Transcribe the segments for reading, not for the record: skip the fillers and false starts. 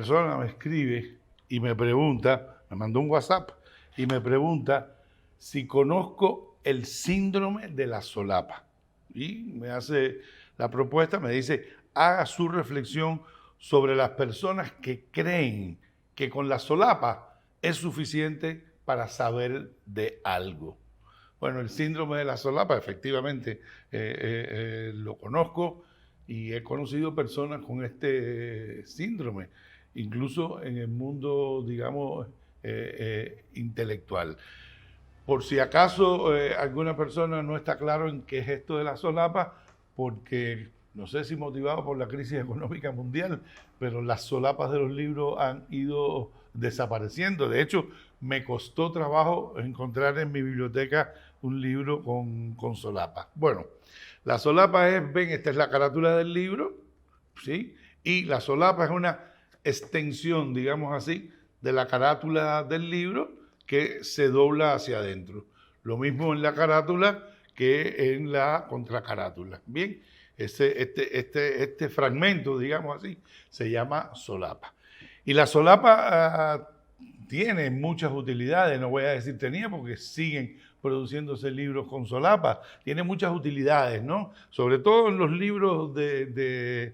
persona me escribe y me pregunta, me mandó un WhatsApp y me pregunta si conozco el síndrome de la solapa. Y me hace la propuesta, me dice, haga su reflexión sobre las personas que creen que con la solapa es suficiente para saber de algo. Bueno, el síndrome de la solapa, efectivamente, lo conozco y he conocido personas con este síndrome, incluso en el mundo, digamos, intelectual. Por si acaso alguna persona no está claro en qué es esto de la solapa, porque no sé si motivado por la crisis económica mundial, pero las solapas de los libros han ido desapareciendo. De hecho, me costó trabajo encontrar en mi biblioteca un libro con solapa. Bueno, la solapa es, ven, esta es la carátula del libro, ¿sí? Y la solapa es una extensión, digamos así, de la carátula del libro que se dobla hacia adentro. Lo mismo en la carátula que en la contracarátula. Bien, este fragmento, digamos así, se llama solapa. Y la solapa tiene muchas utilidades, no voy a decir tenía porque siguen produciéndose libros con solapa, tiene muchas utilidades, ¿no? Sobre todo en los libros de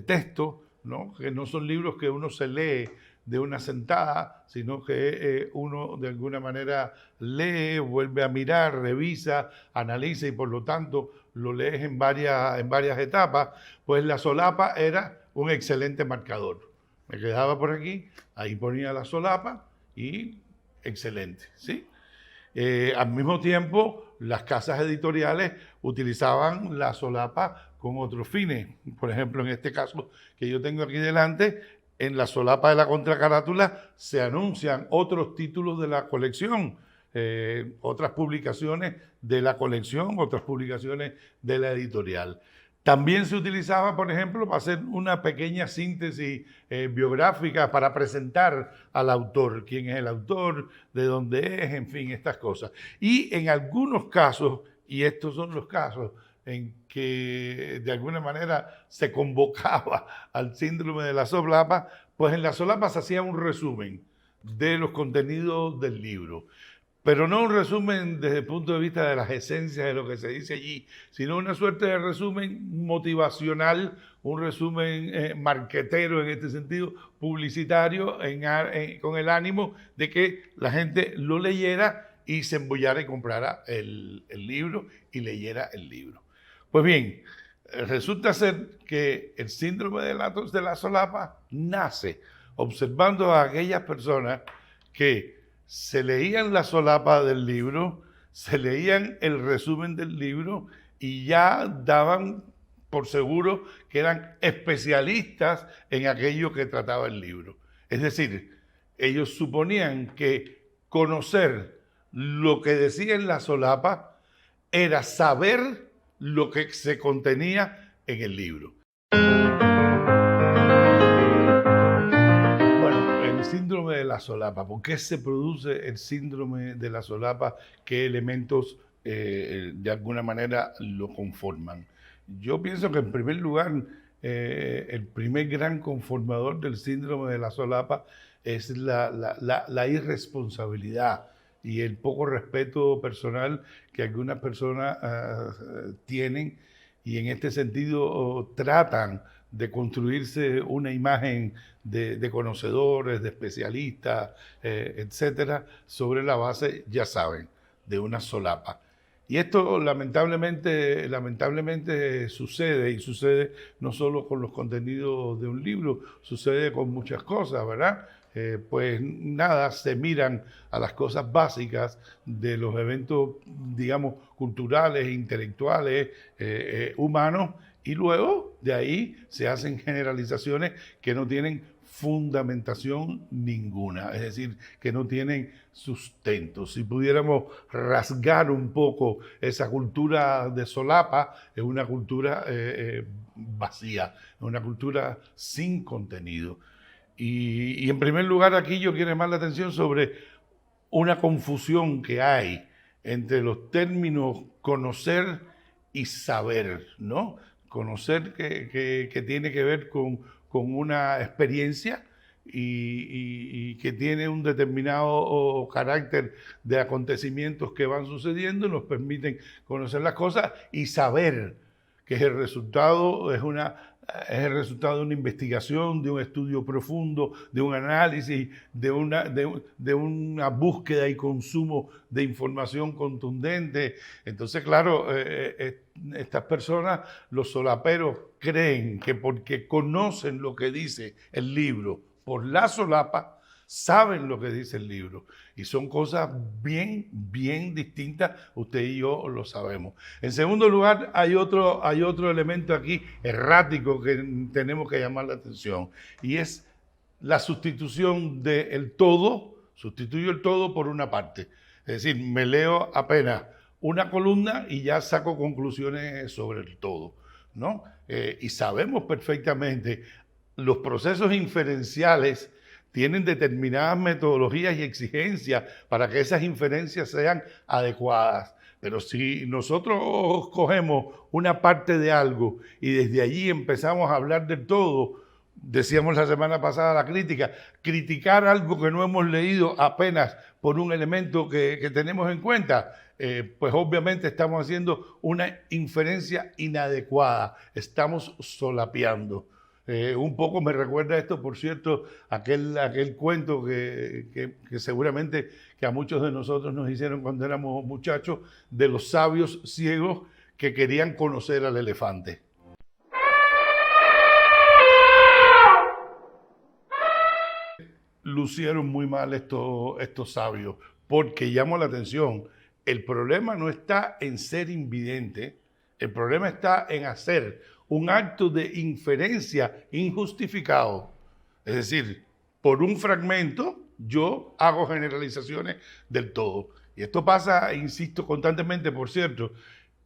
texto, ¿no? Que no son libros que uno se lee de una sentada, sino que uno de alguna manera lee, vuelve a mirar, revisa, analiza y por lo tanto lo lees en varias etapas, pues la solapa era un excelente marcador. Me quedaba por aquí, ahí ponía la solapa y excelente, ¿sí? Al mismo tiempo, las casas editoriales utilizaban la solapa con otros fines. Por ejemplo, en este caso que yo tengo aquí delante, en la solapa de la contracarátula se anuncian otros títulos de la colección, otras publicaciones de la colección, otras publicaciones de la editorial. También se utilizaba, por ejemplo, para hacer una pequeña síntesis biográfica para presentar al autor, quién es el autor, de dónde es, en fin, estas cosas. Y en algunos casos, y estos son los casos en que de alguna manera se convocaba al síndrome de la solapa, pues en la solapa se hacía un resumen de los contenidos del libro. Pero no un resumen desde el punto de vista de las esencias de lo que se dice allí, sino una suerte de resumen motivacional, un resumen marquetero en este sentido, publicitario, con el ánimo de que la gente lo leyera y se embullara y comprara el libro y leyera el libro. Pues bien, resulta ser que el síndrome de la solapa nace observando a aquellas personas que se leían la solapa del libro, se leían el resumen del libro y ya daban por seguro que eran especialistas en aquello que trataba el libro. Es decir, ellos suponían que conocer lo que decía en la solapa era saber lo que se contenía en el libro. Síndrome de la solapa. ¿Por qué se produce el síndrome de la solapa? ¿Qué elementos de alguna manera lo conforman? Yo pienso que en primer lugar, el primer gran conformador del síndrome de la solapa es la irresponsabilidad y el poco respeto personal que algunas personas tienen y en este sentido tratan de construirse una imagen de conocedores, de especialistas, etcétera, sobre la base, ya saben, de una solapa. Y esto lamentablemente sucede, y sucede no solo con los contenidos de un libro, sucede con muchas cosas, ¿verdad? Pues nada, se miran a las cosas básicas de los eventos, digamos, culturales, intelectuales, humanos, y luego de ahí se hacen generalizaciones que no tienen fundamentación ninguna, es decir, que no tienen sustento. Si pudiéramos rasgar un poco esa cultura de solapa, es una cultura vacía, es una cultura sin contenido. Y en primer lugar aquí yo quiero llamar la atención sobre una confusión que hay entre los términos conocer y saber, ¿no? Conocer que tiene que ver con una experiencia y que tiene un determinado carácter de acontecimientos que van sucediendo, nos permiten conocer las cosas y saber que es el resultado de una investigación, de un estudio profundo, de un análisis, de una búsqueda y consumo de información contundente. Entonces, claro, estas personas, los solaperos, creen que porque conocen lo que dice el libro por la solapa, saben lo que dice el libro. Y son cosas bien, bien distintas. Usted y yo lo sabemos. En segundo lugar, hay otro elemento aquí errático que tenemos que llamar la atención. Y es la sustitución del todo. Sustituyo el todo por una parte. Es decir, me leo apenas una columna y ya saco conclusiones sobre el todo, ¿no? Y sabemos perfectamente los procesos inferenciales tienen determinadas metodologías y exigencias para que esas inferencias sean adecuadas. Pero si nosotros cogemos una parte de algo y desde allí empezamos a hablar del todo, decíamos la semana pasada la crítica, criticar algo que no hemos leído apenas por un elemento que tenemos en cuenta, pues obviamente estamos haciendo una inferencia inadecuada, estamos solapeando. Un poco me recuerda esto, por cierto, aquel cuento que seguramente que a muchos de nosotros nos hicieron cuando éramos muchachos, de los sabios ciegos que querían conocer al elefante. Lucieron muy mal estos sabios, porque llamó la atención. El problema no está en ser invidente, el problema está en hacer un acto de inferencia injustificado. Es decir, por un fragmento yo hago generalizaciones del todo. Y esto pasa, insisto, constantemente. Por cierto,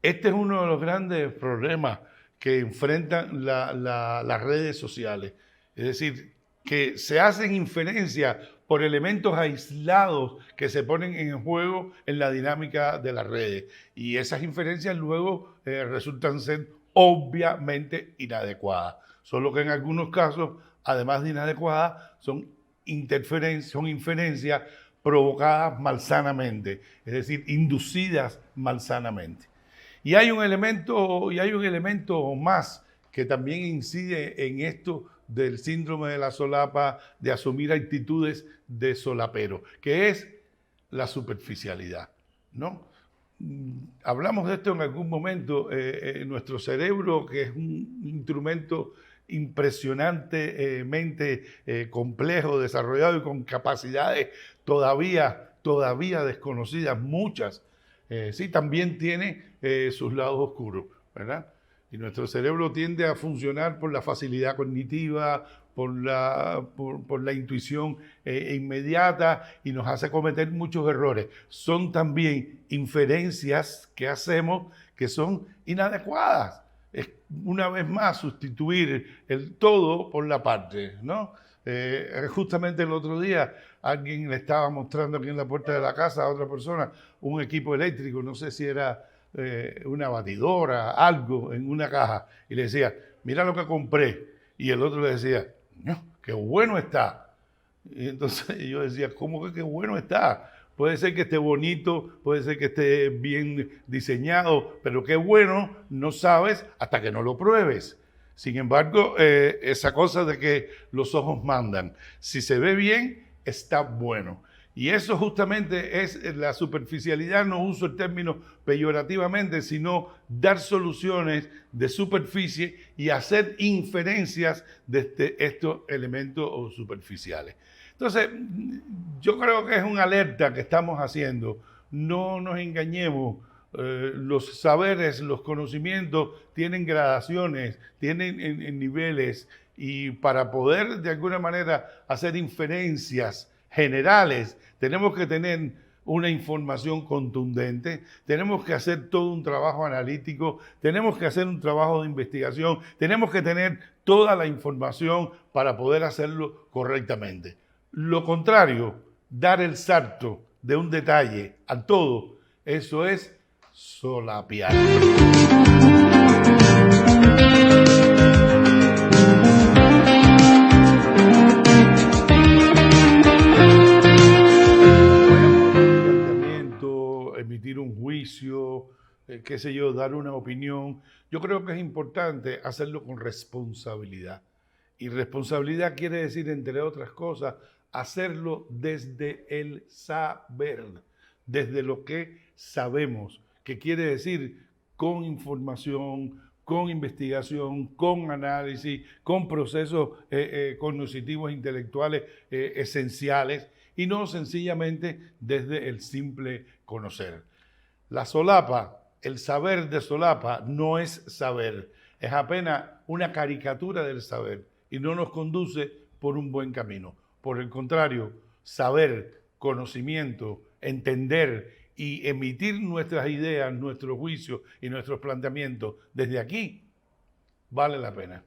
este es uno de los grandes problemas que enfrentan las redes sociales. Es decir, que se hacen inferencias por elementos aislados que se ponen en juego en la dinámica de las redes. Y esas inferencias luego resultan ser obviamente inadecuadas. Solo que en algunos casos, además de inadecuadas, son inferencias provocadas malsanamente, es decir, inducidas malsanamente. Y hay un elemento más que también incide en esto del síndrome de la solapa, de asumir actitudes de solapero, que es la superficialidad, ¿no? Hablamos de esto en algún momento. Nuestro cerebro, que es un instrumento impresionantemente complejo, desarrollado y con capacidades todavía desconocidas, muchas, sí, también tiene sus lados oscuros, ¿verdad? Y nuestro cerebro tiende a funcionar por la facilidad cognitiva, por la intuición inmediata, y nos hace cometer muchos errores. Son también inferencias que hacemos que son inadecuadas. Es, una vez más, sustituir el todo por la parte, ¿no? Justamente el otro día alguien le estaba mostrando aquí en la puerta de la casa a otra persona un equipo eléctrico, no sé si era una batidora, algo en una caja, y le decía, mira lo que compré. Y el otro le decía, no, qué bueno está. Y entonces yo decía, ¿cómo que qué bueno está? Puede ser que esté bonito, puede ser que esté bien diseñado, pero qué bueno no sabes hasta que no lo pruebes. Sin embargo, esa cosa de que los ojos mandan, si se ve bien, está bueno. Y eso justamente es la superficialidad. No uso el término peyorativamente, sino dar soluciones de superficie y hacer inferencias de estos elementos superficiales. Entonces, yo creo que es una alerta que estamos haciendo. No nos engañemos. Los saberes, los conocimientos tienen gradaciones, tienen en niveles, y para poder de alguna manera hacer inferencias generales, tenemos que tener una información contundente, tenemos que hacer todo un trabajo analítico, tenemos que hacer un trabajo de investigación, tenemos que tener toda la información para poder hacerlo correctamente. Lo contrario, dar el salto de un detalle al todo, eso es solapear. emitir un juicio, qué sé yo, dar una opinión. Yo creo que es importante hacerlo con responsabilidad. Y responsabilidad quiere decir, entre otras cosas, hacerlo desde el saber, desde lo que sabemos, que quiere decir con información, con investigación, con análisis, con procesos cognitivos intelectuales esenciales y no sencillamente desde el simple conocer. La solapa, el saber de solapa no es saber, es apenas una caricatura del saber y no nos conduce por un buen camino. Por el contrario, saber, conocimiento, entender y emitir nuestras ideas, nuestros juicios y nuestros planteamientos desde aquí, vale la pena.